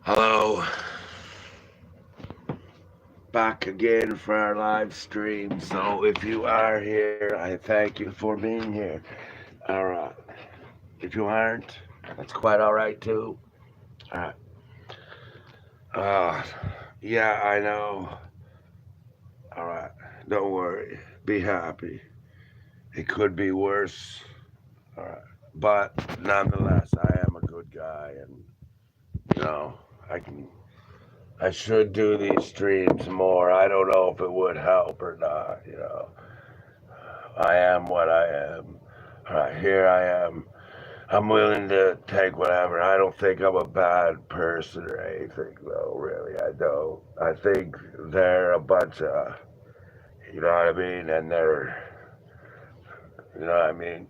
Hello, back again for our live stream. So if you are here, I thank you for being here. All right. If you aren't, that's quite all right too. All right. Uh, yeah, I know. All right. Don't worry. Be happy. It could be worse. All right. But nonetheless, I am a good guy, and you know, I can. I should do these streams more. I don't know if it would help or not. I am what I am. Here I am. I'm willing to take whatever. I don't think I'm a bad person or anything, though, really. I don't. I think they're a bunch of, you know what I mean? And you know what I mean?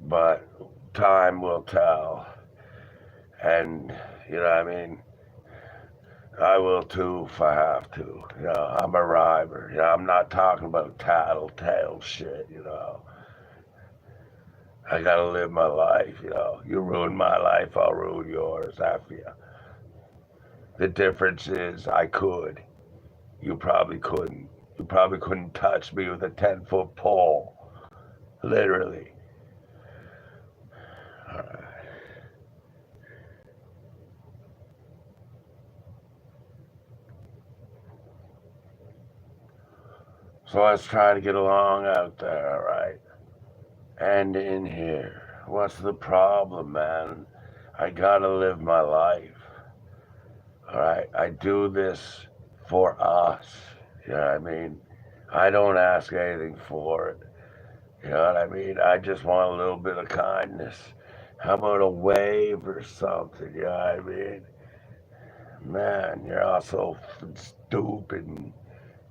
But time will tell. And, you know what I mean? I will too if I have to. I'm a rhymer. I'm not talking about tattletale shit, I gotta live my life. You ruin my life, I'll ruin yours after you. The difference is I could. You probably couldn't. You probably couldn't touch me with a 10-foot pole. Literally. So let's try to get along out there, alright? And in here. What's the problem, man? I gotta live my life. Alright? I do this for us. You know what I mean? I don't ask anything for it. You know what I mean? I just want a little bit of kindness. How about a wave or something? You know what I mean? Man, you're all so stupid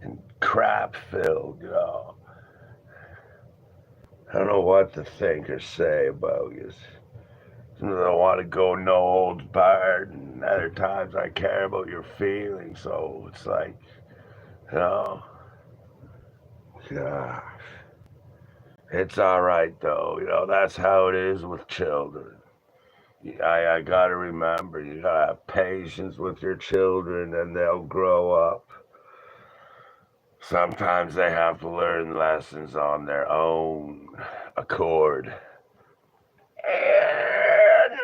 and crap filled. I don't know what to think or say about you. Sometimes I want to go no holds barred, and other times I care about your feelings. So it's like, you know, gosh, it's all right though. That's how it is with children. I gotta remember, you gotta have patience with your children and they'll grow up. Sometimes they have to learn lessons on their own accord. And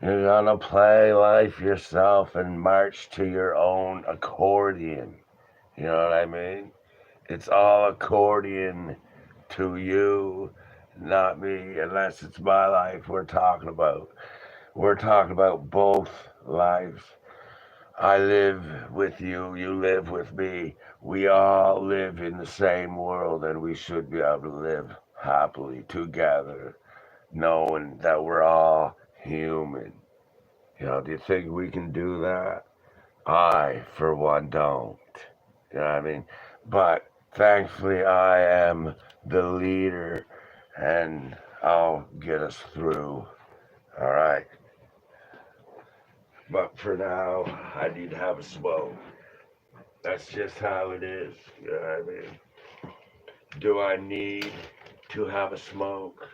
you're gonna play life yourself and march to your own accordion. You know what I mean? It's all accordion to you, not me, unless it's my life we're talking about. We're talking about both lives. I live with you, you live with me. We all live in the same world, and we should be able to live happily together, knowing that we're all human. Do you think we can do that? I, for one, don't. You know what I mean? But thankfully, I am the leader, and I'll get us through. All right. But for now, I need to have a smoke. That's just how it is. You know what I mean? Do I need to have a smoke?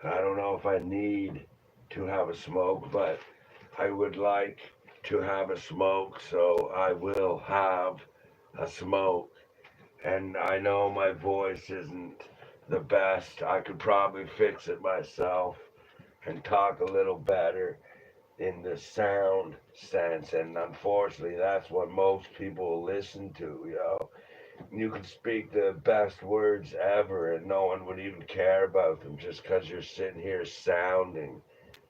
I don't know if I need to have a smoke, but I would like to have a smoke, so I will have a smoke. And I know my voice isn't the best. I could probably fix it myself and talk a little better in the sound sense. And unfortunately, that's what most people listen to. You could speak the best words ever and no one would even care about them just because you're sitting here sounding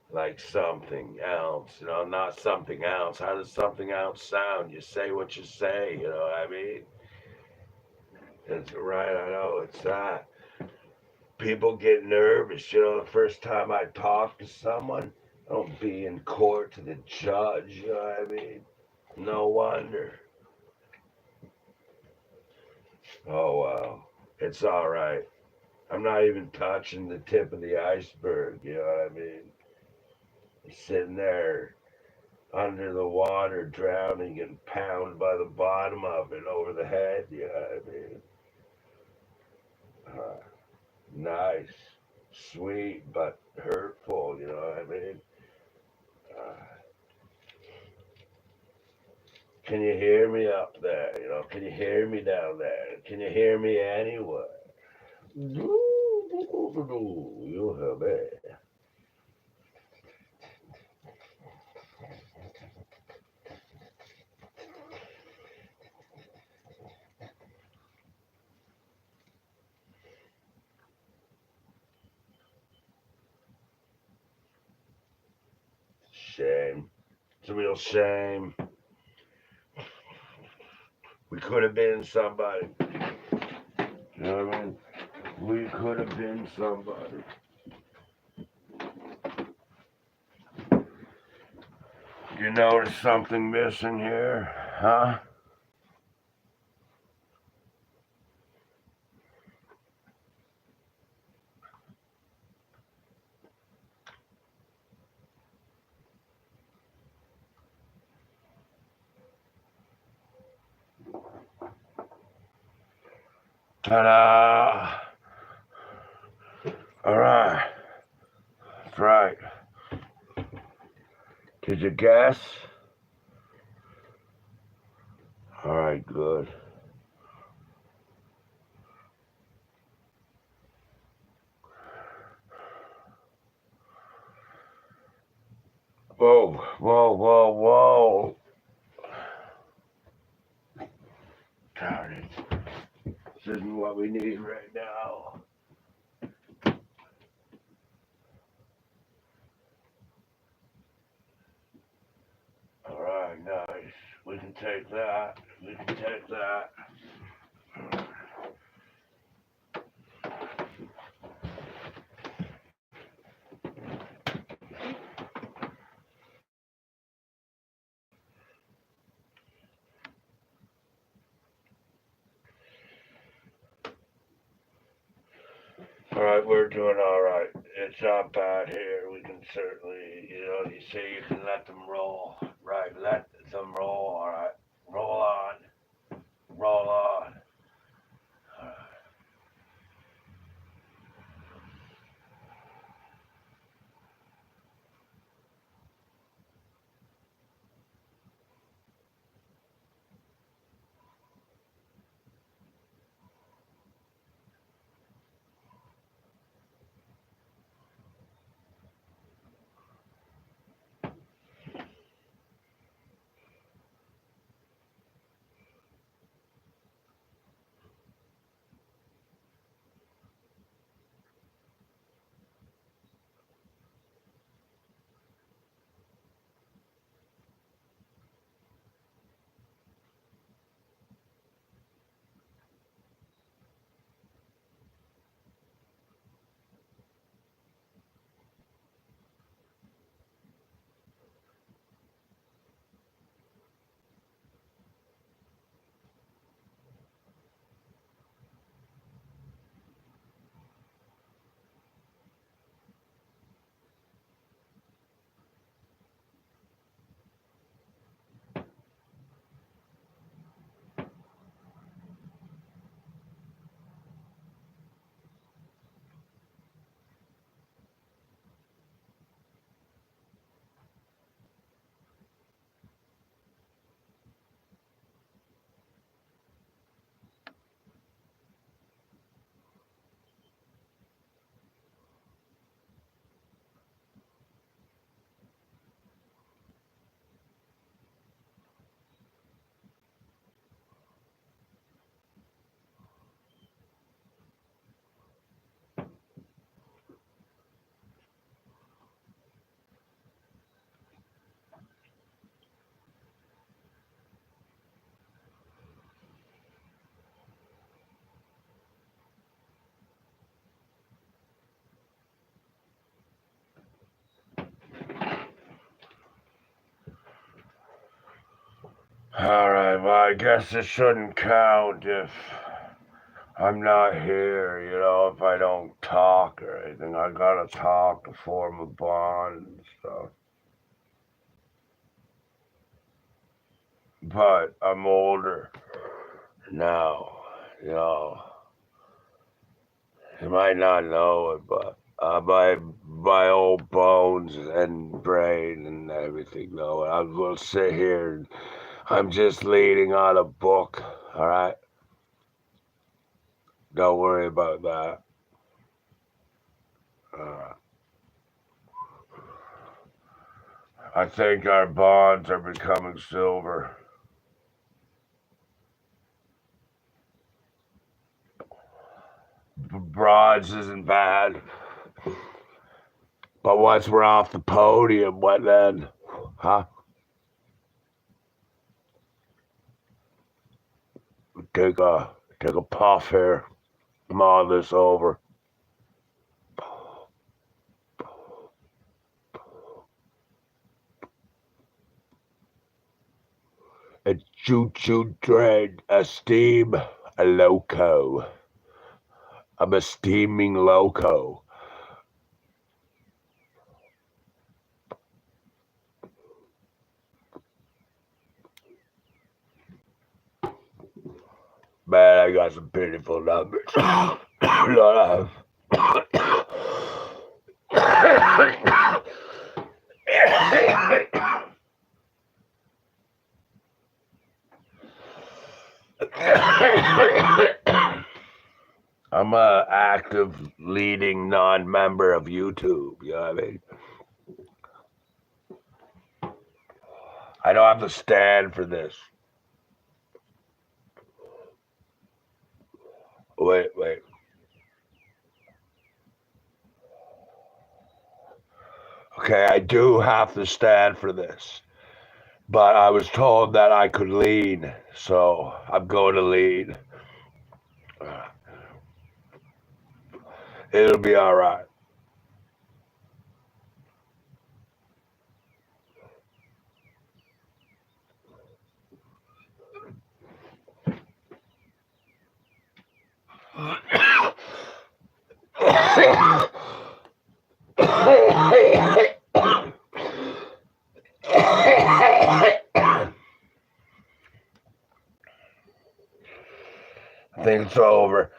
like something else, not something else. How does something else sound? You say what you say, you know what I mean? It's right, I know, it's that. People get nervous, the first time I talk to someone, I'll be in court to the judge, you know what I mean? No wonder. Oh, well, it's all right. I'm not even touching the tip of the iceberg, you know what I mean? Sitting there under the water, drowning and pounded by the bottom of it over the head, you know what I mean? Uh, nice, sweet, but hurtful, you know what I mean? Uh, Can you hear me up there? You know, can you hear me down there? Can you hear me anywhere? You hear me? Shame. It's a real shame. We could have been somebody. You know what I mean? We could have been somebody. You notice something missing here? Huh? Ta-da! All right. That's right. Did you guess? All right, good. Whoa, whoa, whoa, whoa. Darn it. This isn't what we need right now. All right, nice. We can take that. We can take that. All right, we're doing all right. It's not bad here. We can certainly, you say you can let them roll. Right, let them roll. All right, roll on. Roll on. All right. All right, well, I guess it shouldn't count if I'm not here, if I don't talk or anything. I gotta talk to form a bond and stuff. But I'm older now, you know. You might not know it, but my old bones and brain and everything, though. I'm gonna sit here and I'm just leading on a book, all right? Don't worry about that. Uh, I think our bonds are becoming silver. Bronze isn't bad. But once we're off the podium, what then? Huh? Take a puff here. Mull this over. A choo-choo train, a steam, a loco. I'm a steaming loco. Man, I got some pitiful numbers. Lot I'm a active leading non-member of YouTube, you know what I mean? I don't have to stand for this. Wait. Okay, I do have to stand for this. But I was told that I could lead, so I'm going to lead. It'll be all right. I think it's over.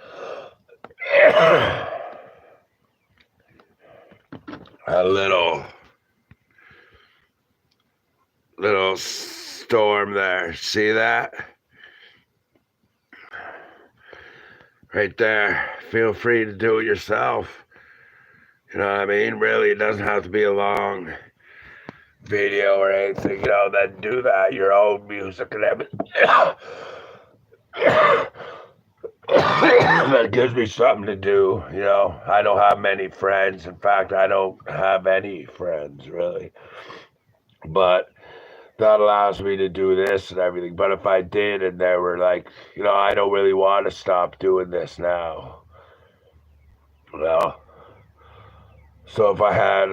A little storm there. See that? Right there. Feel free to do it yourself. You know what I mean? Really, it doesn't have to be a long video or anything, then do that, your own music and everything. That gives me something to do, I don't have many friends. In fact, I don't have any friends, really. But that allows me to do this and everything. But if I did and they were like, I don't really want to stop doing this now. So if I had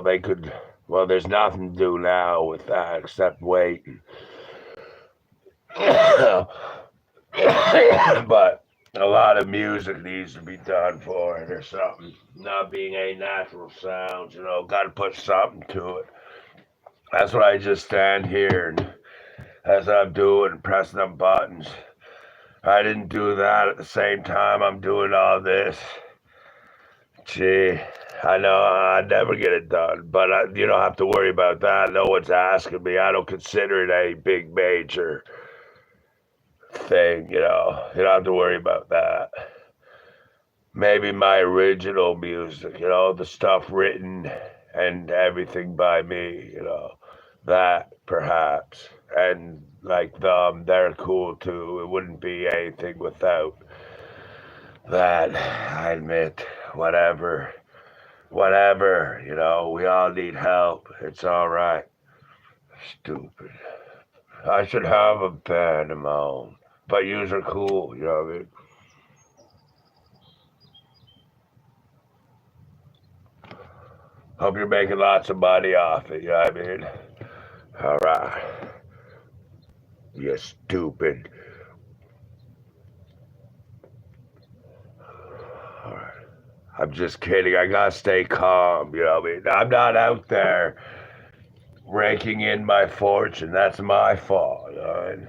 they could, well, there's nothing to do now with that except wait. But a lot of music needs to be done for it or something. Not being a natural sound, got to put something to it. That's what I just stand here and as I'm doing, pressing them buttons. I didn't do that at the same time I'm doing all this. Gee, I know I'd never get it done, but you don't have to worry about that. No one's asking me. I don't consider it a big major thing, You don't have to worry about that. Maybe my original music, the stuff written and everything by me, that perhaps. And like them, they're cool too. It wouldn't be anything without that, I admit. Whatever, we all need help. It's all right. Stupid. I should have a band of my own. But yous are cool, you know what I mean? Hope you're making lots of money off it, you know what I mean? All right. You stupid. All right. I'm just kidding. I gotta stay calm, you know what I mean? I'm not out there raking in my fortune. That's my fault, you know what I mean?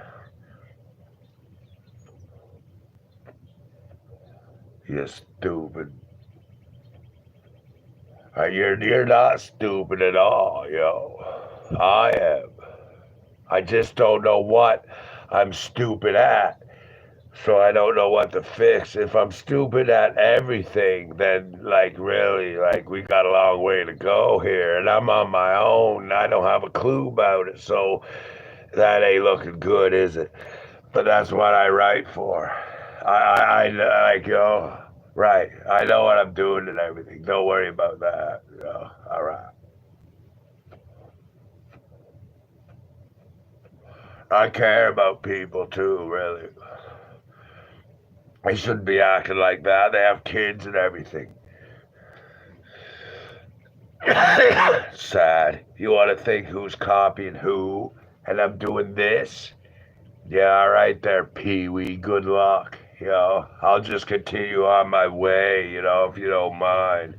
You stupid. You're not stupid at all, yo. I am. I just don't know what I'm stupid at. So I don't know what to fix. If I'm stupid at everything, then like really, like we got a long way to go here, and I'm on my own. And I don't have a clue about it, so that ain't looking good, is it? But that's what I write for. Like right. I know what I'm doing and everything. Don't worry about that. All right. I care about people too, really. They shouldn't be acting like that. They have kids and everything. Sad. You want to think who's copying who, and I'm doing this? Yeah, all right there, Pee Wee. Good luck. I'll just continue on my way, if you don't mind.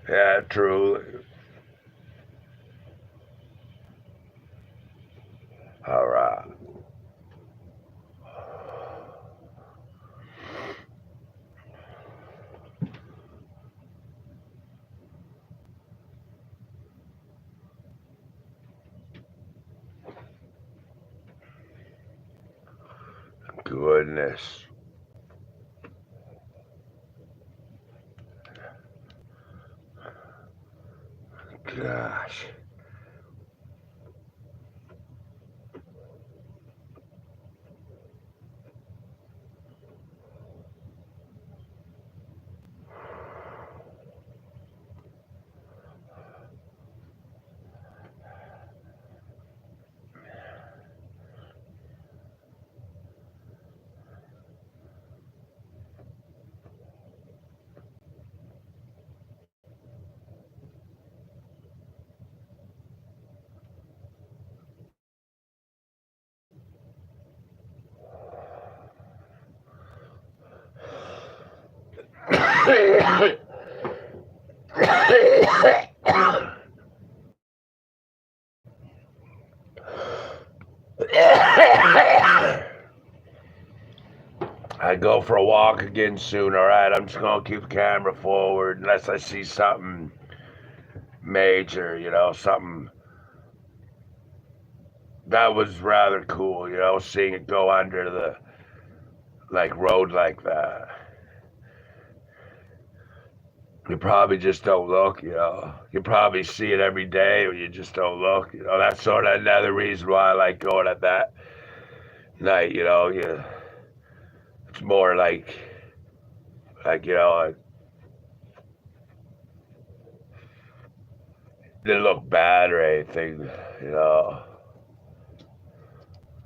Yeah, truly. All right. Goodness. Gosh. I go for a walk again soon, all right? I'm just going to keep the camera forward unless I see something major, something that was rather cool, seeing it go under the like road like that. You probably just don't look. You probably see it every day, or you just don't look. That's sort of another reason why I like going at that night. It's more like it didn't look bad or anything. You know,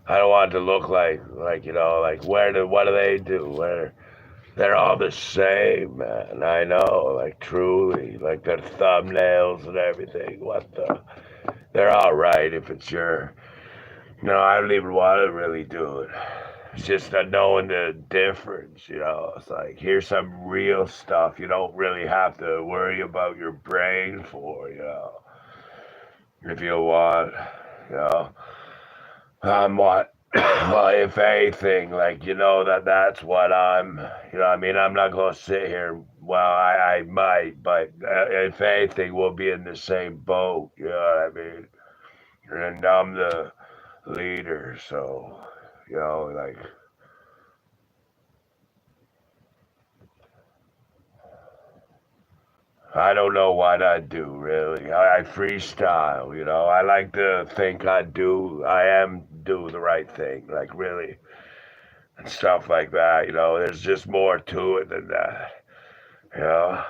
I don't want it to look like what do they do? Where they're all the same, man. I know, like truly, like their thumbnails and everything. What the? They're all right if it's your. No, I don't even want to really do it. It's just that knowing the difference. It's like here's some real stuff you don't really have to worry about your brain for. If you want, you know. I'm what? Well, if anything, like that's what I'm. I mean, I'm not gonna sit here. Well, I might, but if anything, we'll be in the same boat. You know what I mean? And I'm the leader, so like I don't know what I do really. I freestyle. I like to think I am do the right thing, like really, and stuff like that. There's just more to it than that. You know,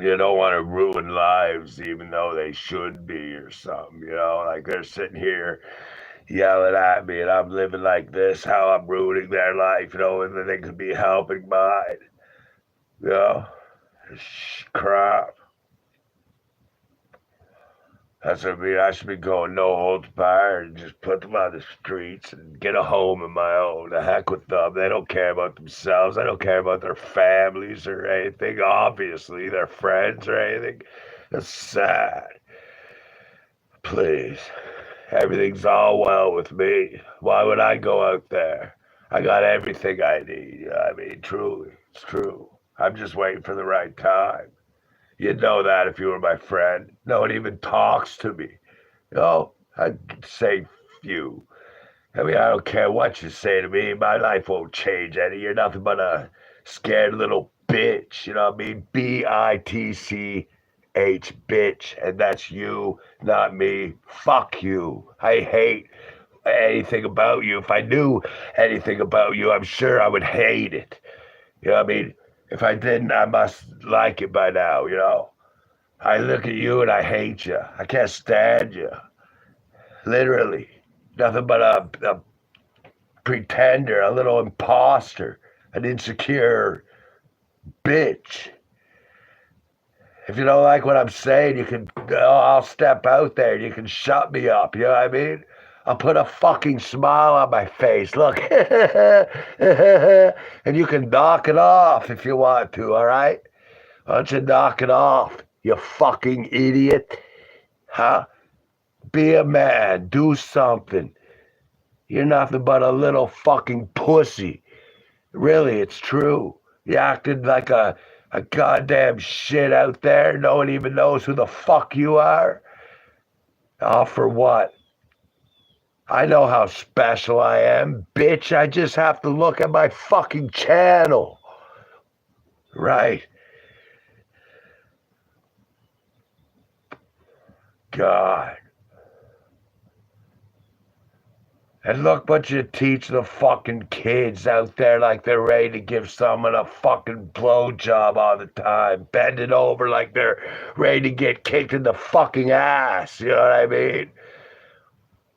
you don't want to ruin lives, even though they should be or something. Like they're sitting here yelling at me, and I'm living like this. How I'm ruining their life, and then they could be helping mine. You know, crap. That's what I mean. I should be going no holds barred and just put them on the streets and get a home of my own. The heck with them. They don't care about themselves. They don't care about their families or anything. Obviously, their friends or anything. That's sad. Please. Everything's all well with me. Why would I go out there? I got everything I need. I mean, truly, it's true. I'm just waiting for the right time. You'd know that if you were my friend. No one even talks to me. I'd say few. I mean, I don't care what you say to me. My life won't change any. You're nothing but a scared little bitch. You know what I mean? BITCH, bitch. And that's you, not me. Fuck you. I hate anything about you. If I knew anything about you, I'm sure I would hate it. You know what I mean? If I didn't, I must like it by now, you know? I look at you and I hate you. I can't stand you. Literally. Nothing but a pretender, a little imposter, an insecure bitch. If you don't like what I'm saying, I'll step out there and you can shut me up. You know what I mean? I'll put a fucking smile on my face. Look. And you can knock it off if you want to, all right? Why don't you knock it off, you fucking idiot? Huh? Be a man. Do something. You're nothing but a little fucking pussy. Really, it's true. You acted like a goddamn shit out there. No one even knows who the fuck you are. Oh, for what? I know how special I am, bitch. I just have to look at my fucking channel. Right. God. And look what you teach the fucking kids out there like they're ready to give someone a fucking blowjob all the time, bending over like they're ready to get kicked in the fucking ass. You know what I mean?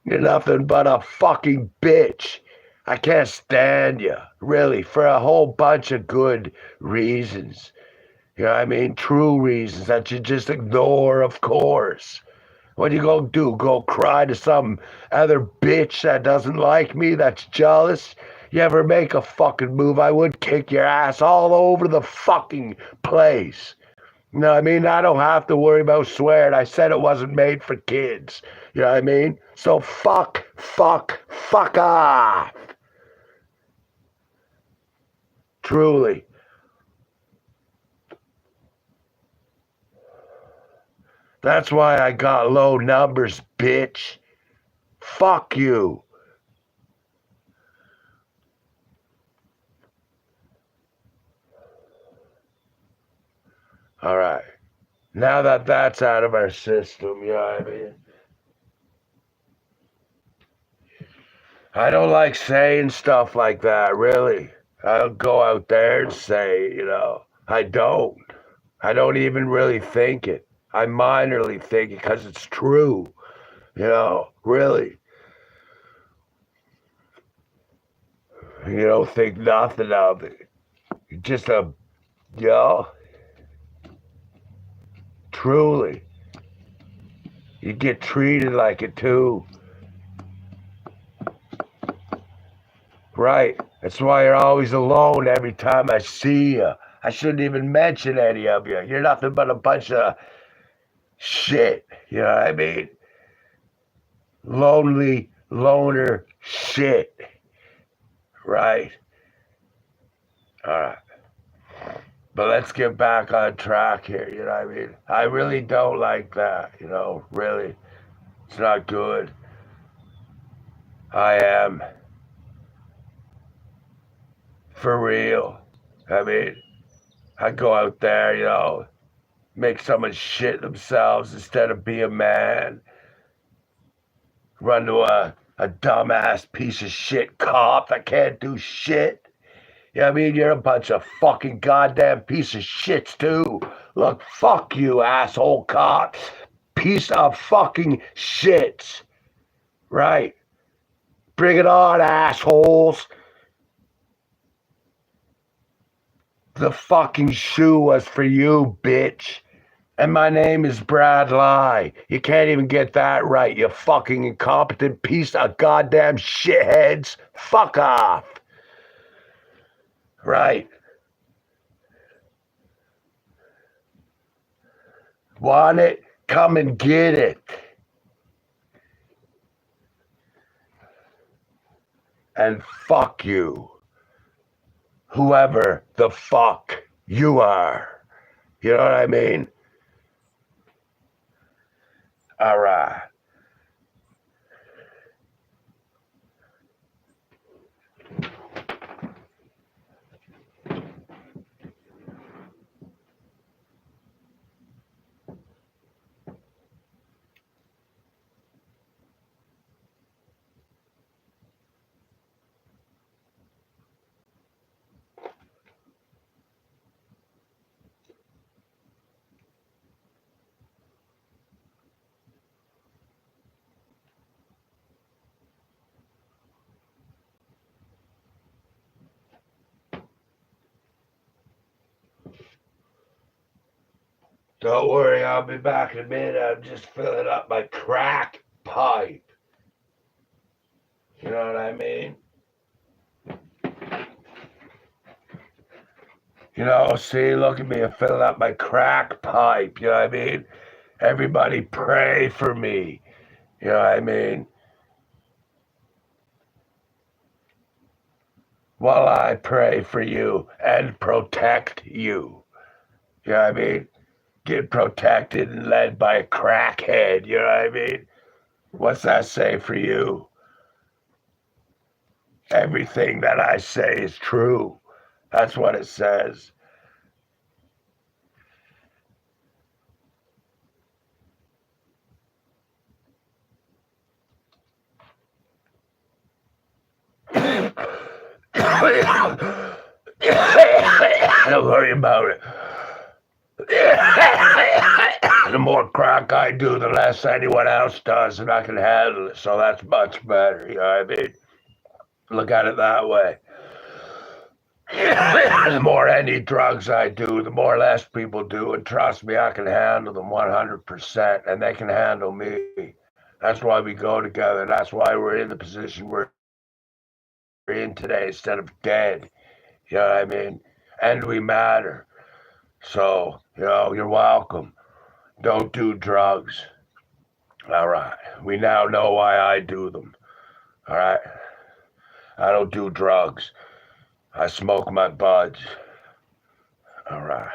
You're nothing but a fucking bitch. I can't stand you, really, for a whole bunch of good reasons. You know what I mean? True reasons that you just ignore, of course. What you gonna do? Go cry to some other bitch that doesn't like me, that's jealous? You ever make a fucking move, I would kick your ass all over the fucking place. You know what I mean? I don't have to worry about swearing. I said it wasn't made for kids. You know what I mean? So fuck off. Truly. That's why I got low numbers, bitch. Fuck you. All right. Now that that's out of our system, you know what I mean? I don't like saying stuff like that, really. I don't go out there and say, I don't. I don't even really think it. I minorly think it because it's true, really. You don't think nothing of it. You're just you know, truly. You get treated like it too. Right. That's why you're always alone every time I see you. I shouldn't even mention any of you. You're nothing but a bunch of shit. You know what I mean? Lonely, loner shit. Right. All right. But let's get back on track here. You know what I mean? I really don't like that. Really. It's not good. I am. For real. I mean, I go out there, make someone shit themselves instead of be a man. Run to a dumbass piece of shit cop that can't do shit. You know what I mean? You're a bunch of fucking goddamn piece of shits too. Look, fuck you, asshole cop. Piece of fucking shits. Right. Bring it on, assholes. The fucking shoe was for you, bitch. And my name is Brad Lai. You can't even get that right, you fucking incompetent piece of goddamn shitheads. Fuck off. Right. Want it? Come and get it. And fuck you. Whoever the fuck you are. You know what I mean? All right. Don't worry, I'll be back in a minute. I'm just filling up my crack pipe. You know what I mean? See, look at me. I'm filling up my crack pipe. You know what I mean? Everybody pray for me. You know what I mean? While I pray for you and protect you. You know what I mean? Get protected and led by a crackhead. You know what I mean? What's that say for you? Everything that I say is true. That's what it says. Don't worry about it. The more crack I do, the less anyone else does, and I can handle it. So that's much better. You know what I mean? Look at it that way. The more any drugs I do, the more less people do, and trust me, I can handle them 100%, and they can handle me. That's why we go together. That's why we're in the position we're in today instead of dead. You know what I mean? And we matter. So, you're welcome. Don't do drugs. All right. We now know why I do them. All right. I don't do drugs. I smoke my buds. All right.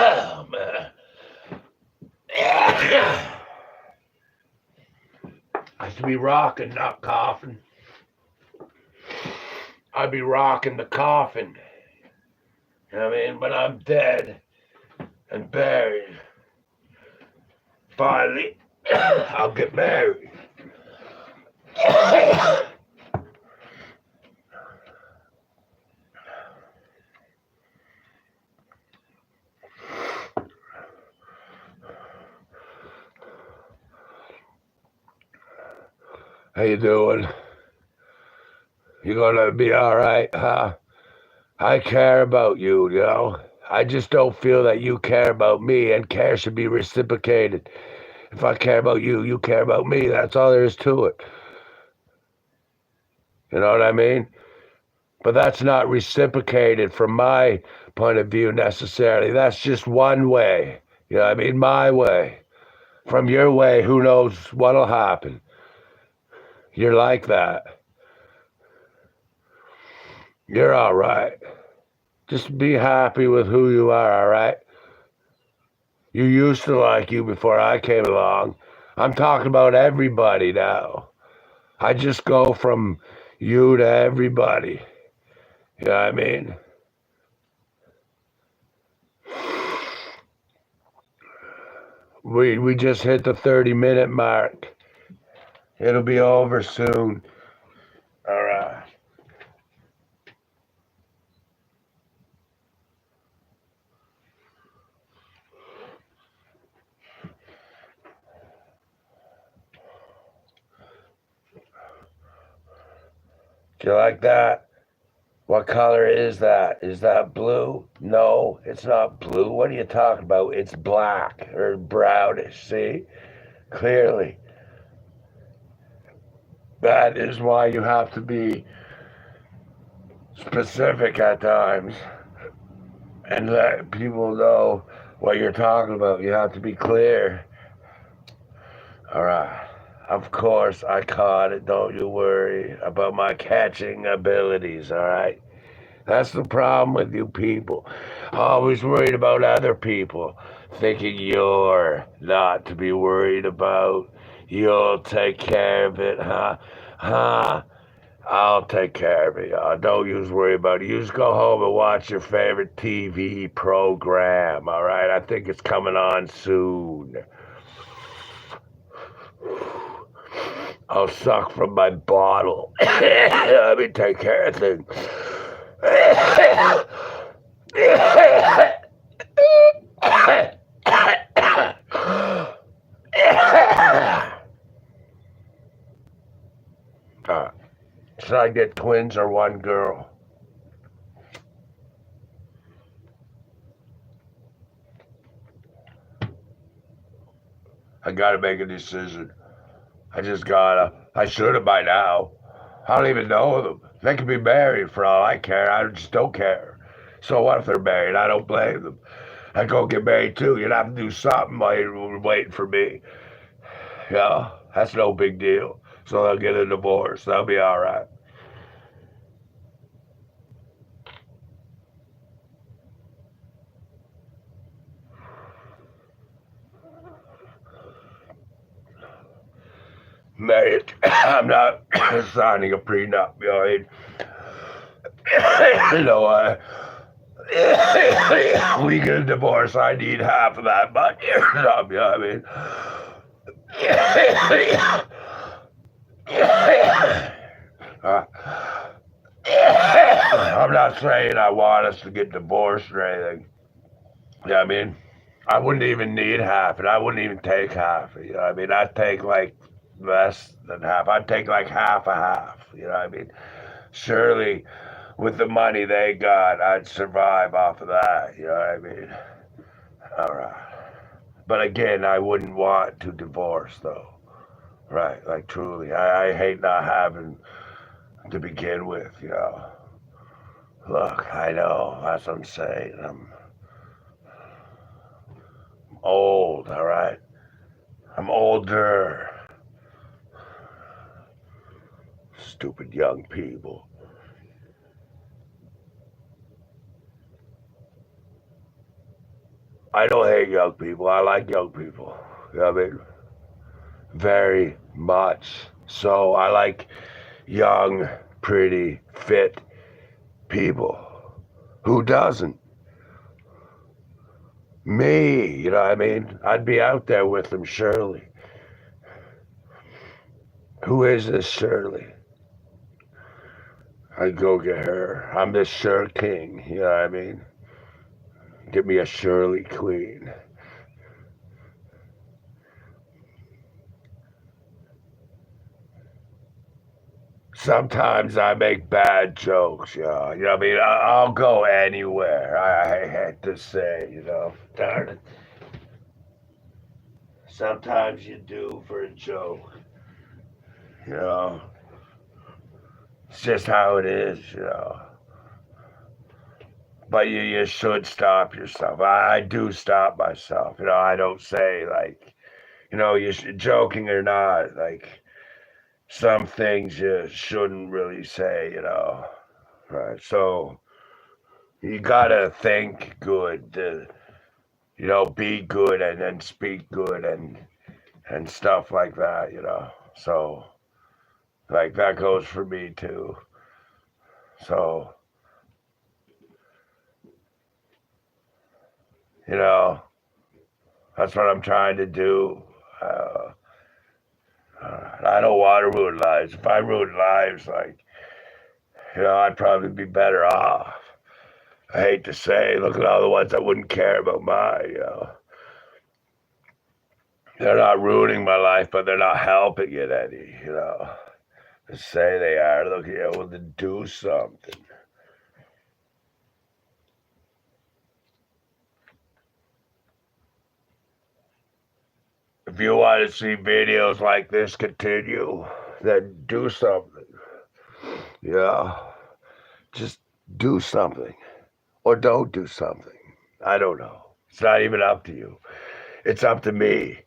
Oh, man. I should be rocking, not coughing. I'd be rocking the coffin. You know what I mean? But I'm dead and buried. Finally, I'll get married. How you doing? You gonna be all right, huh? I care about you. I just don't feel that you care about me, and care should be reciprocated. If I care about you, you care about me. That's all there is to it. You know what I mean? But that's not reciprocated from my point of view necessarily. That's just one way. You know what I mean? My way. From your way, who knows what'll happen. You're like that. You're all right. Just be happy with who you are, all right? You used to like you before I came along. I'm talking about everybody now. I just go from you to everybody. You know what I mean? We just hit the 30-minute mark. It'll be over soon. All right. Do you like that? What color is that? Is that blue? No, it's not blue. What are you talking about? It's black or brownish. See? Clearly. That is why you have to be specific at times and let people know what you're talking about. You have to be clear. All right. Of course, I caught it. Don't you worry about my catching abilities, all right? That's the problem with you people. Always worried about other people, thinking you're not to be worried about. You'll take care of it, huh? Huh? I'll take care of it, y'all. Don't you worry about it. You just go home and watch your favorite TV program, all right? I think it's coming on soon. I'll suck from my bottle. Let me take care of things. Should I get twins or one girl? I gotta make a decision. I should have by now. I don't even know them. They could be married for all I care. I just don't care. So what if they're married? I don't blame them. I go get married too. You'd have to do something while you're waiting for me. Yeah, that's no big deal. So they'll get a divorce. They'll be all right. Married. I'm not signing a prenup. You know, you know, we get a divorce. I need half of that money or something. You know what I mean? uh, I'm not saying I want us to get divorced or anything. You know what I mean? I wouldn't even need half, and I wouldn't even take half. You know what I mean? I'd take like less than half. I'd take like half a half. You know what I mean? Surely, with the money they got, I'd survive off of that. You know what I mean? All right. But again, I wouldn't want to divorce, though. Right? Like, truly. I hate not having to begin with, you know. Look, I know. That's what I'm saying. I'm old, all right? I'm older. Stupid young people. I don't hate young people. I like young people. You know what I mean? Very much. So I like young, pretty, fit people. Who doesn't? Me, you know what I mean? I'd be out there with them, Shirley. Who is this Shirley? I'd go get her. I'm the Sure King, you know what I mean? Give me a Shirley Queen. Sometimes I make bad jokes, you know what I mean? I'll go anywhere. I hate to say, you know. Darn it. Sometimes you do for a joke, you know. It's just how it is, you know. But you should stop yourself. I do stop myself. You know, I don't say like, you know, joking or not, like some things you shouldn't really say, you know. Right. So you gotta think good, to, you know, be good and then speak good and stuff like that, you know. So like that goes for me too. So, you know, that's what I'm trying to do. Uh, I don't want to ruin lives. If I ruin lives, like, I'd probably be better off. I hate to say, look at all the ones that wouldn't care about mine. They're not ruining my life, but they're not helping it any. They say they are. Look, well, then do something. If you want to see videos like this continue, then do something. Yeah, just do something. Or don't do something. I don't know. It's not even up to you. It's up to me.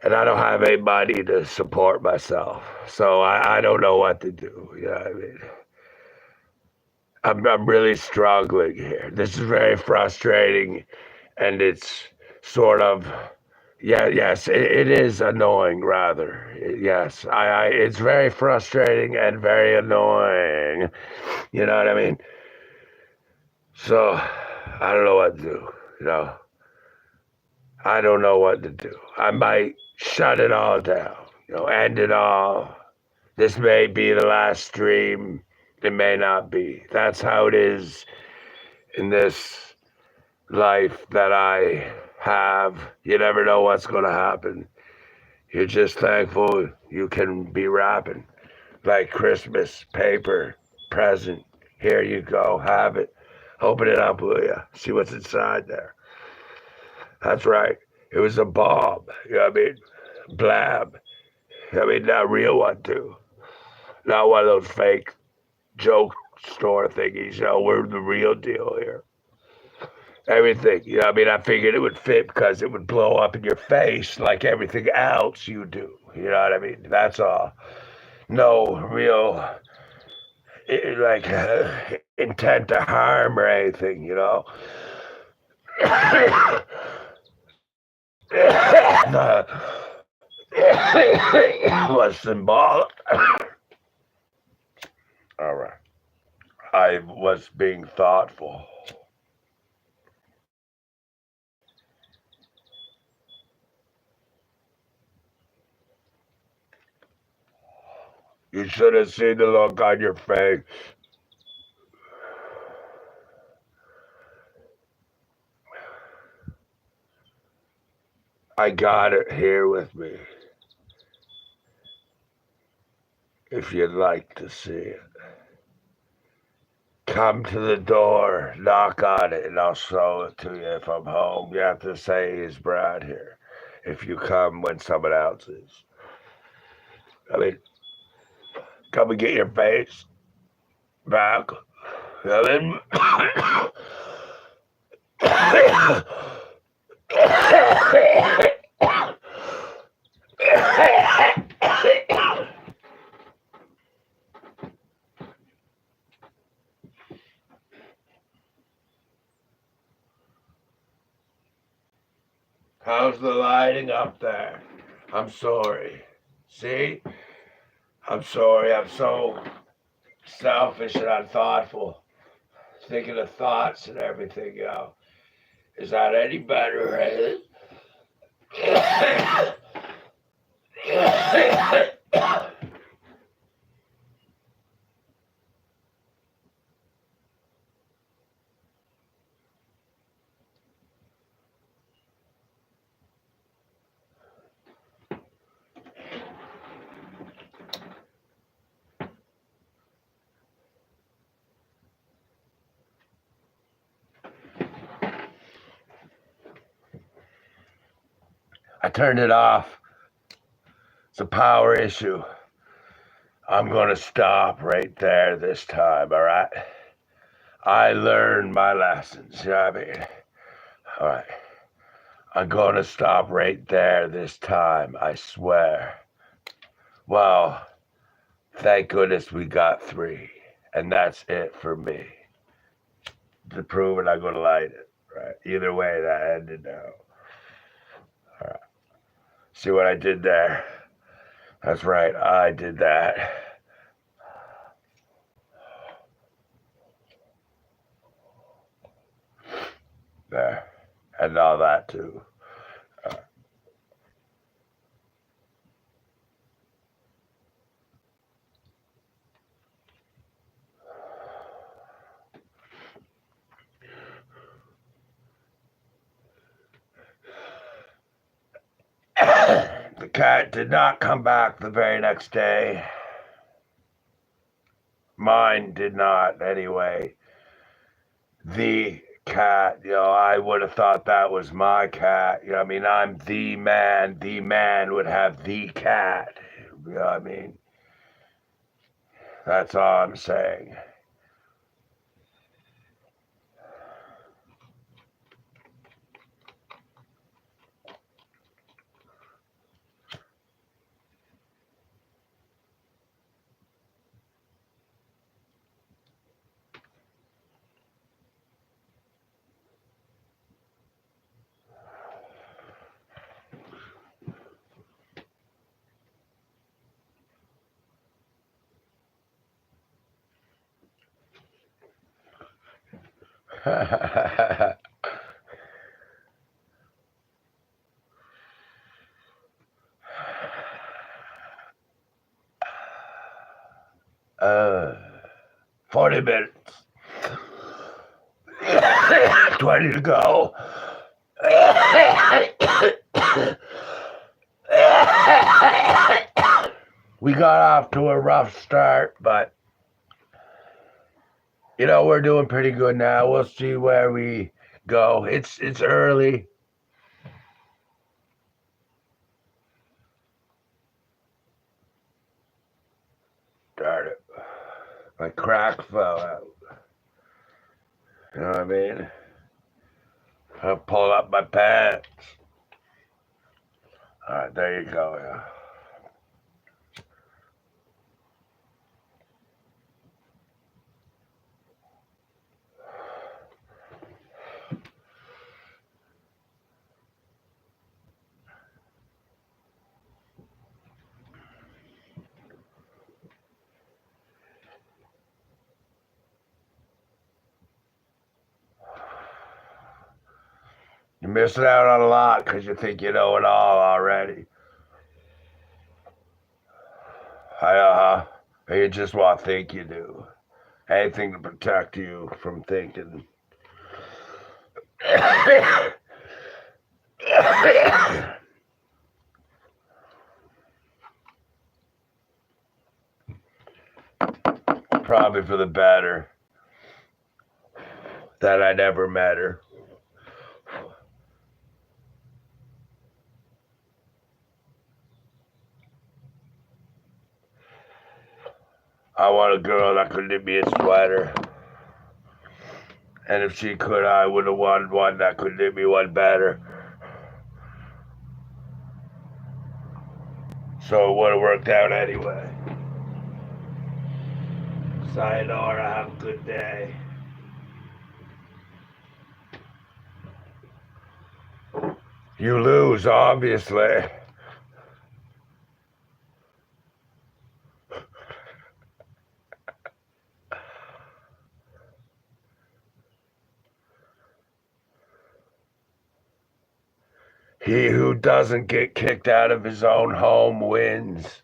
And I don't have any money to support myself. So I don't know what to do. I mean, I'm really struggling here. This is very frustrating. And it's sort of, yes, it is annoying, rather. Yes, it's very frustrating and very annoying. You know what I mean? So I don't know what to do. You know, I don't know what to do. I might shut it all down, end it all. This may be the last stream. It may not be. That's how it is in this life that I have. You never know what's going to happen. You're just thankful you can be rapping. Like Christmas paper, present. Here you go. Have it. Open it up, will you? See what's inside there. That's right. It was a bomb. You know what I mean? Blab. I mean, not a real one, too. Not one of those fake joke store thingies. We're the real deal here. Everything. I mean, I figured it would fit because it would blow up in your face like everything else you do. You know what I mean? That's all. No real, like, intent to harm or anything. Was symbolic. All right. I was being thoughtful. You should have seen the look on your face. I got it here with me, if you'd like to see it. Come to the door, knock on it, and I'll show it to you if I'm home. You have to say, is Brad here? If you come when someone else is. I mean, come and get your face back. I mean, how's the lighting up there? I'm sorry. See? I'm sorry. I'm so selfish and unthoughtful. Thinking of thoughts and everything. Is that any better, eh? I turned it off. It's a power issue. I'm going to stop right there this time, all right? I learned my lessons, you know what I mean? All right. I'm going to stop right there this time, I swear. Well, thank goodness we got 3, and that's it for me. To prove it, I'm going to light it, right? Either way, that ended now. All right. See what I did there? That's right, I did that. There. And all that, too. cat did not come back the very next day. Mine did not, anyway. The cat, I would have thought that was my cat. I mean, I'm the man. The man would have the cat. I mean, that's all I'm saying. uh, 40 minutes. 20 to go. We got off to a rough start, but we're doing pretty good now. We'll see where we go. It's early. Darn it. My crack fell out. You know what I mean? I pulled up my pants. Alright, there you go, yeah. You're missing out on a lot because you think you know it all already. You just want to think you do. Anything to protect you from thinking. Probably for the better that I never met her. I want a girl that could knit me a sweater. And if she could, I would have wanted one that could knit me one better. So it would have worked out anyway. Sayonara, have a good day. You lose, obviously. He who doesn't get kicked out of his own home wins.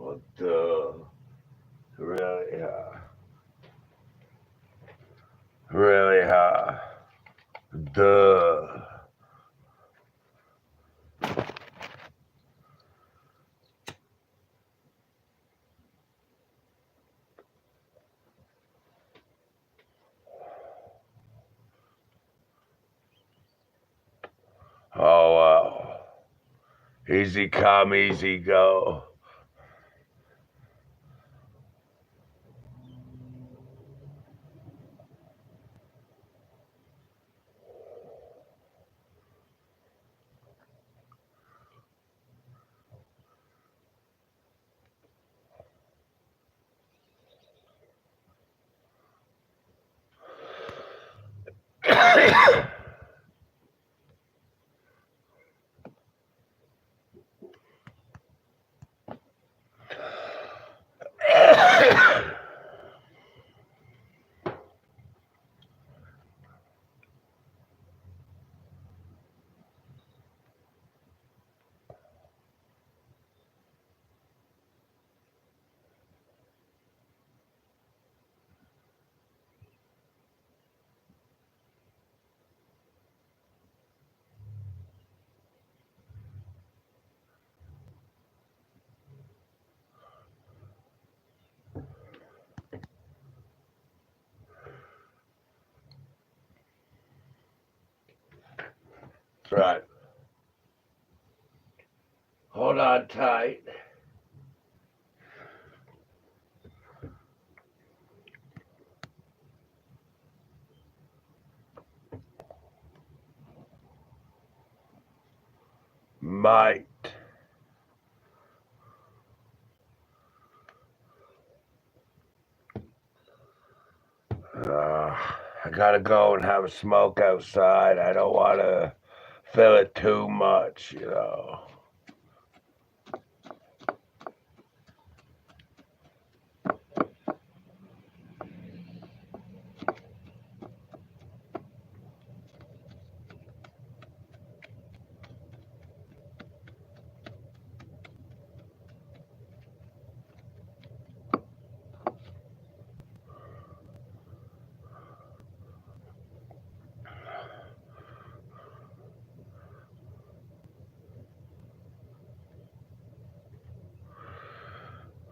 What the? Really, Really, Duh. Oh, wow. Easy come, easy go. Right. Hold on tight. Might. I gotta go and have a smoke outside. I don't want to fill it too much.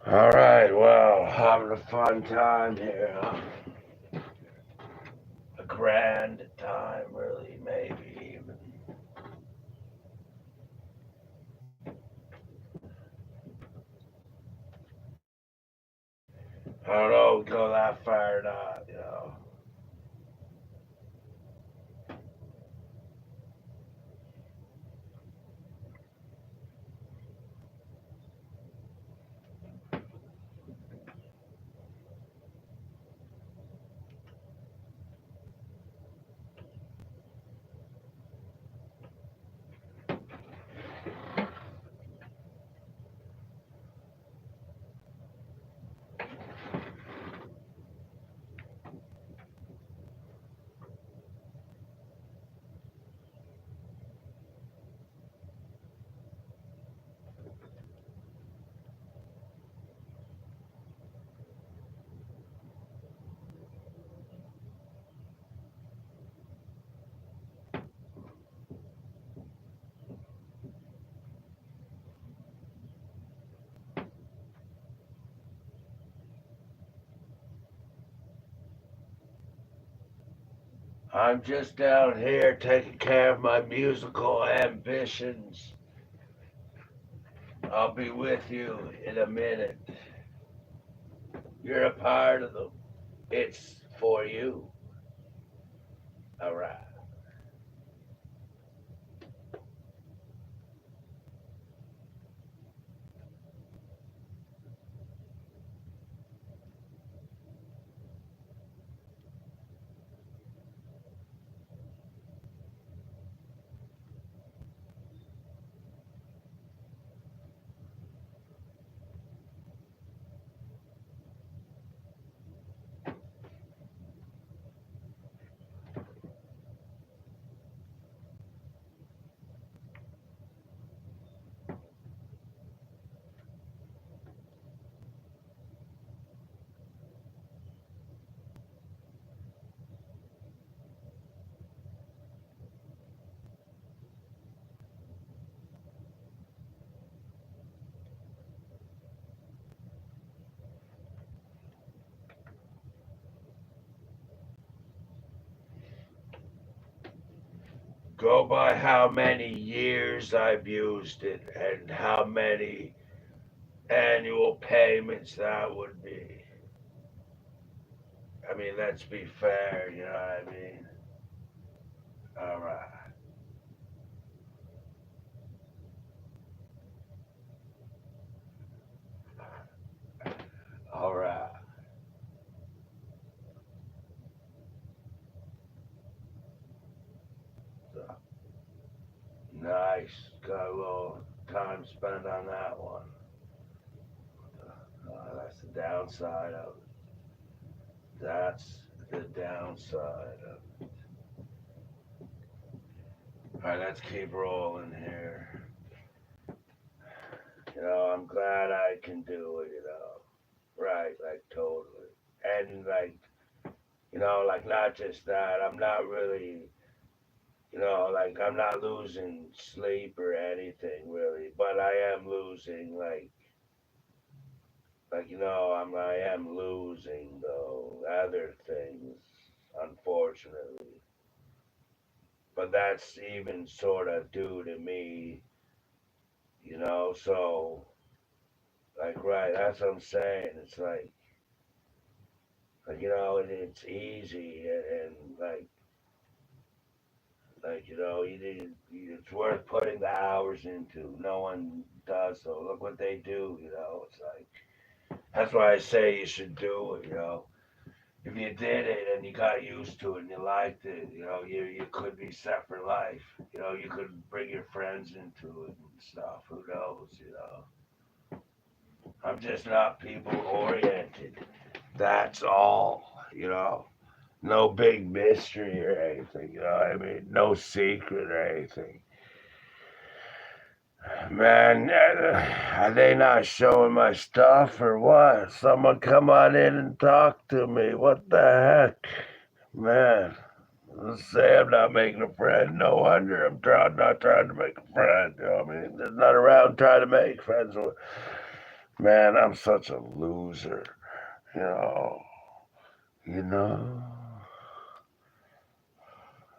All right, well, having a fun time here, huh? A grand time, really, maybe even. I don't know, go that far or not. I'm just down here taking care of my musical ambitions. I'll be with you in a minute. You're a part of them. It's for you. All right. Go by how many years I've used it and how many annual payments that would be. I mean, let's be fair, you know what I mean? All right. All right. Nice. Got a little time spent on that one. That's the downside of it. That's the downside of it. All right, let's keep rolling here. I'm glad I can do it. Right, like totally. And like not just that, I'm not really, I'm not losing sleep or anything really, but I am losing I am losing though other things, unfortunately. but that's even sort of due to me, you know. So, like, right, that's what I'm saying. It's like you know, it's easy and like you know, it's worth putting the hours into. No one does so. Look what they do, you know. It's like that's why I say you should do it, you know. If you did it and you got used to it and you liked it, you know, you could be set for life. You know, you could bring your friends into it and stuff. Who knows, you know. I'm just not people oriented. That's all, you know. No big mystery or anything, you know what I mean? No secret or anything. Man, are they not showing my stuff or what? Someone come on in and talk to me. What the heck? Man, let's say I'm not making a friend. No wonder not trying to make a friend. You know what I mean? There's not around trying to make friends with. Man, I'm such a loser. You know. You know.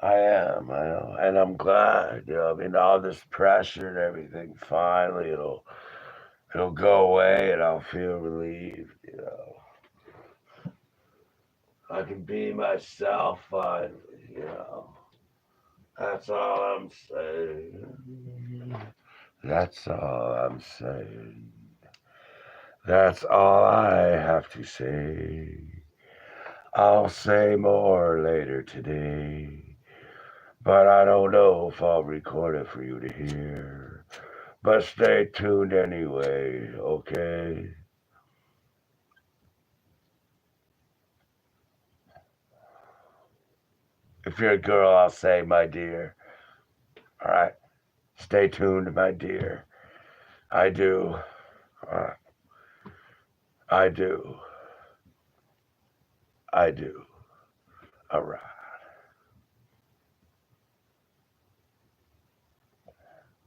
I know, and I'm glad. You know, I mean, all this pressure and everything. Finally, it'll go away, and I'll feel relieved. You know, I can be myself finally. You know, that's all I'm saying. That's all I'm saying. That's all I have to say. I'll say more later today, but I don't know if I'll record it for you to hear. But stay tuned anyway, okay? If you're a girl, I'll say, my dear. All right? Stay tuned, my dear. I do. Uh, I do. I do. All right.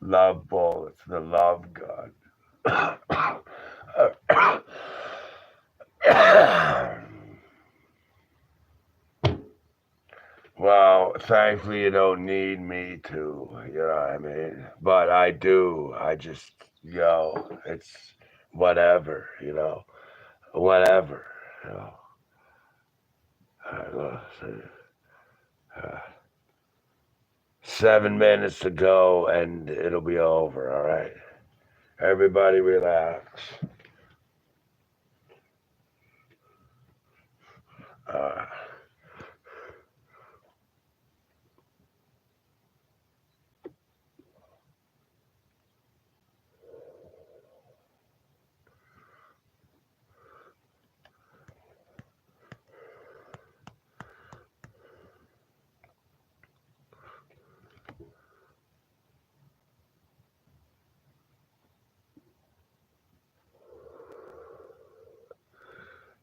Love bullets, the love gun. Well, thankfully you don't need me to, you know what I mean? But I do. I just, it's whatever, you know, whatever, you know. Uh, 7 minutes to go and it'll be over, all right? Everybody relax. Uh,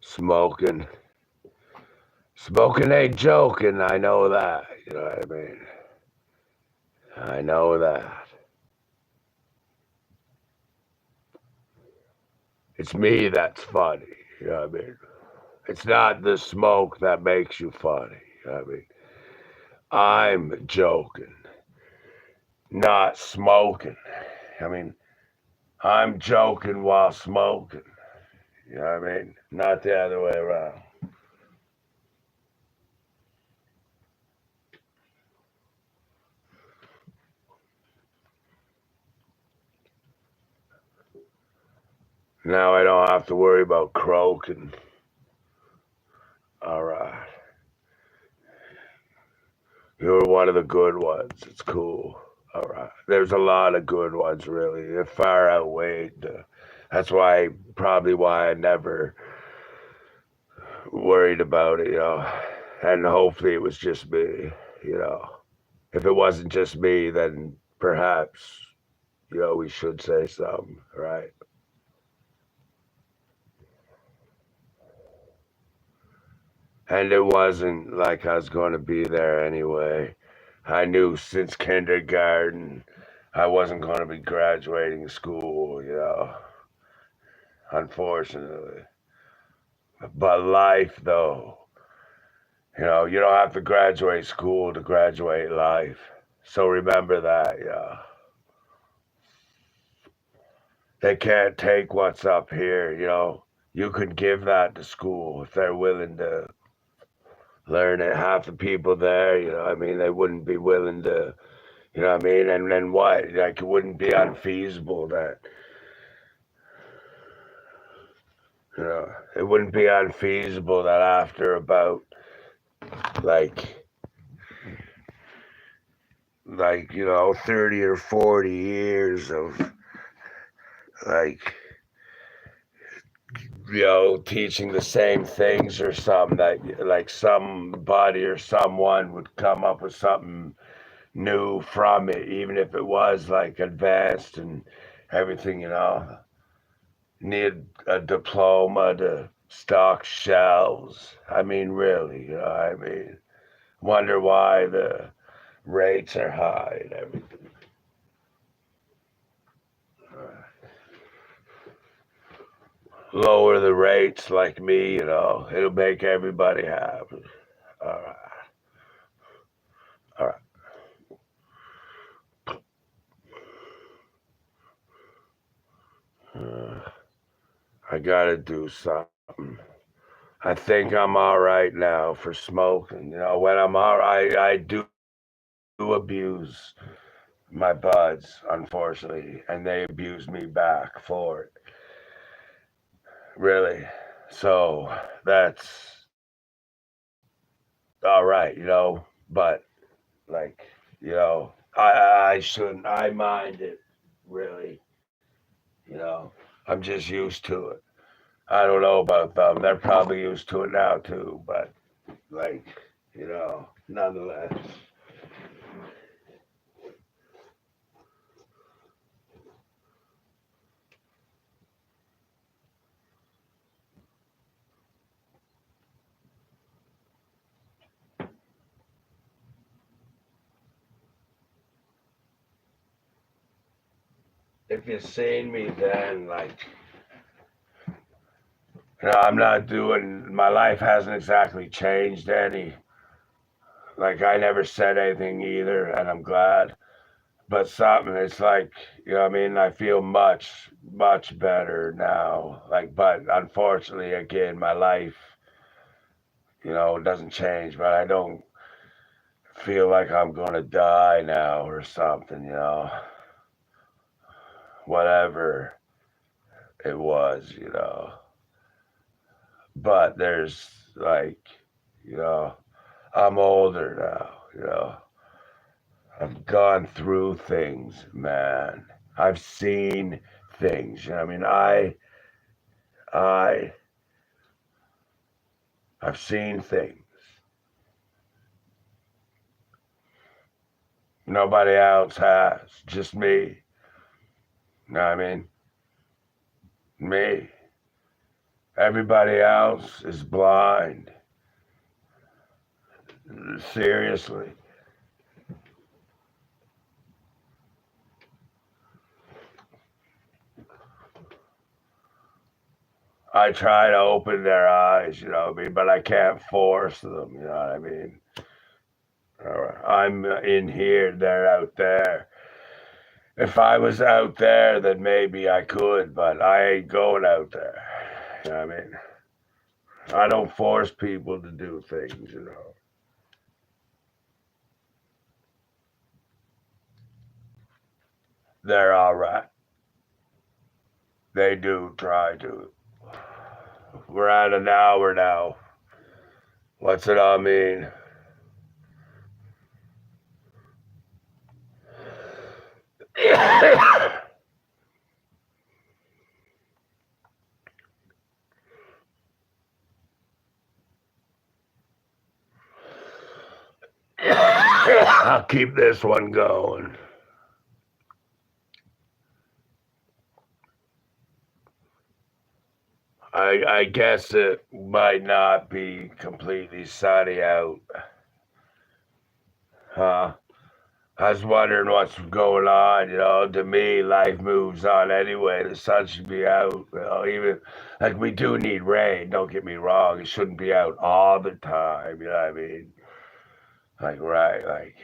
smoking. Smoking ain't joking, I know that, you know what I mean? I know that. It's me that's funny, you know what I mean? It's not the smoke that makes you funny. I mean, I'm joking, not smoking. I mean, I'm joking while smoking. You know what I mean? Not the other way around. Now I don't have to worry about croaking. All right. You're one of the good ones. It's cool. All right. There's a lot of good ones, really. They're far outweighed. That's probably why I never worried about it, you know. And hopefully it was just me, you know. If it wasn't just me, then perhaps, we should say something, right? And it wasn't like I was going to be there anyway. I knew since kindergarten I wasn't going to be graduating school, unfortunately. But life, though, you don't have to graduate school to graduate life. So remember that, yeah. They can't take what's up here, you know. You could give that to school if they're willing to learn it. Half the people there, you know, I mean, they wouldn't be willing to, you know what I mean? And then what? Like, it wouldn't be unfeasible that, you know, it wouldn't be unfeasible that after about, like, you know, 30 or 40 years of, like, you know, teaching the same things or something that, like, somebody or someone would come up with something new from it, even if it was like advanced and everything, you know. Need a diploma to stock shelves. I mean, really, you know, I mean, wonder why the rates are high and everything. Lower the rates like me, you know, it'll make everybody happy. All right, all right. I gotta do something. I think I'm all right now for smoking. You know, when I'm all right, I do abuse my buds, unfortunately, and they abuse me back for it. Really. So that's all right, you know, but like, you know, I shouldn't, I mind it, really, you know. I'm just used to it. I don't know about them. They're probably used to it now too, but like, you know, nonetheless. If you seen me then, like, you know, I'm not doing, my life hasn't exactly changed any. Like, I never said anything either, and I'm glad. But something, it's like, you know what I mean? I feel much, much better now. Like, but unfortunately, again, my life, you know, doesn't change, but I don't feel like I'm going to die now or something, you know, whatever it was, you know. But there's like, you know, I'm older now, you know. I've gone through things, man. I've seen things. You know, I mean, I, I've seen things. Nobody else has. Just me. You know what I mean? Me. Everybody else is blind. Seriously. I try to open their eyes, you know what I mean, but I can't force them, you know what I mean? I'm in here, they're out there. If I was out there, then maybe I could, but I ain't going out there. You know what I mean? I don't force people to do things, you know. They're all right. They do try to. We're at an hour now. What's it all mean? I'll keep this one going. I guess it might not be completely sunny out, huh? I was wondering what's going on. You know, to me, life moves on anyway. The sun should be out. You know, even like we do need rain. Don't get me wrong. It shouldn't be out all the time. You know what I mean? Like right, like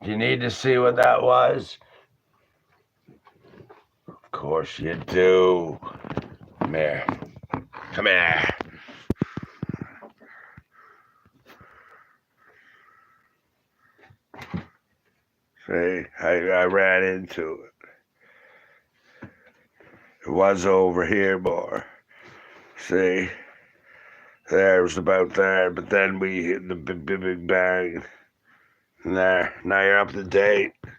Do you need to see what that was? Of course you do. Come here. Come here. See, I ran into it. It was over here more. See? There, it was about there, but then we hit the big bang. And there, now you're up to date. You